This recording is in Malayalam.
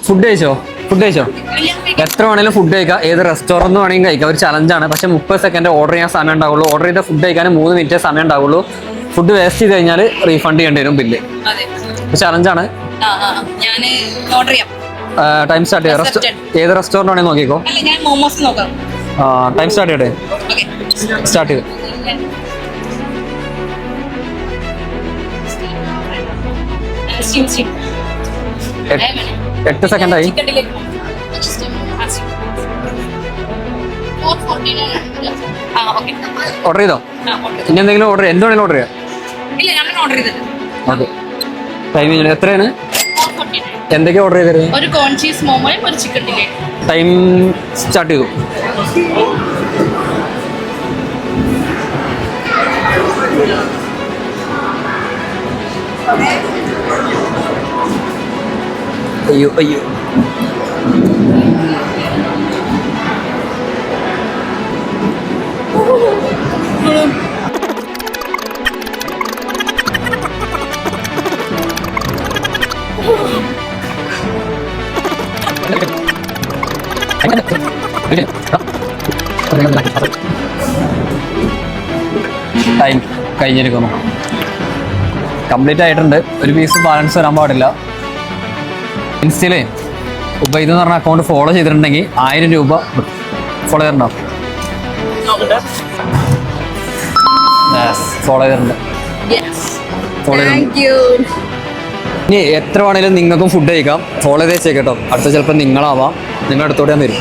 ഫുഡ് കഴിച്ചോ? എത്ര വേണേലും ഫുഡ് കഴിക്കാം, ഏത് റെസ്റ്റോറൻറ്റ് വേണമെങ്കിലും കഴിക്കാം. ഒരു ചലഞ്ചാണ്. പക്ഷേ 30 സെക്കൻഡ് ഓർഡർ ചെയ്യാൻ സമയം ഉണ്ടാവുള്ളൂ. ഓർഡർ ചെയ്ത ഫുഡ് കഴിക്കാൻ 3 മിനിറ്റ് സമയം ഉണ്ടാവുള്ളൂ. ഫുഡ് വേസ്റ്റ് ചെയ്ത് കഴിഞ്ഞാൽ റീഫണ്ട് ചെയ്യേണ്ടി വരും ബില്ല്. ചലഞ്ചാണ്. ടൈം സ്റ്റാർട്ട് ചെയ്യാം. ഏത് റെസ്റ്റോറൻറ്റ് ആണെങ്കിൽ നോക്കിക്കോ. ടൈം സ്റ്റാർട്ട് ചെയ്യട്ടെ? സ്റ്റാർട്ട് ചെയ്ത് 8 സെക്കൻഡായി. ഓർഡർ ചെയ്തോ? ഇനി എന്തെങ്കിലും ഓർഡർ ചെയ്യാം? എന്തുവേണേലും ഓർഡർ ചെയ്യാം. ഓക്കെ. ടൈം എത്രയാണ്? എന്തൊക്കെയാ ഓർഡർ ചെയ്തത്? ഒരു കോൺ ചീസ് മോമോയും ഒരു ചിക്കൻ ഡിലൈറ്റ്. ടൈം സ്റ്റാർട്ട് ചെയ്തു. അയ്യോ അയ്യോ. ടൈം കഴിഞ്ഞിരിക്കുന്നു. കംപ്ലീറ്റ് ആയിട്ടുണ്ട്. ഒരു പീസ് ബാലൻസ് വരാൻ പാടില്ല. ഇൻസ്റ്റയിലേ ഉബൈദ് എന്ന് പറഞ്ഞ അക്കൗണ്ട് ഫോളോ ചെയ്തിട്ടുണ്ടെങ്കിൽ 1000 രൂപ ഫോളോ ചെയ്തിട്ടുണ്ടോ? ഫോളോ ചെയ്തിട്ടുണ്ട്. ഇനി എത്ര വേണേലും നിങ്ങൾക്കും ഫുഡ് കഴിക്കാം. ഫോളോ ചെയ്ത് വെച്ചേക്കട്ടോ. അടുത്ത ചിലപ്പോൾ നിങ്ങളാവാം. നിങ്ങളുടെ അടുത്തോടെ ഞാൻ വരും.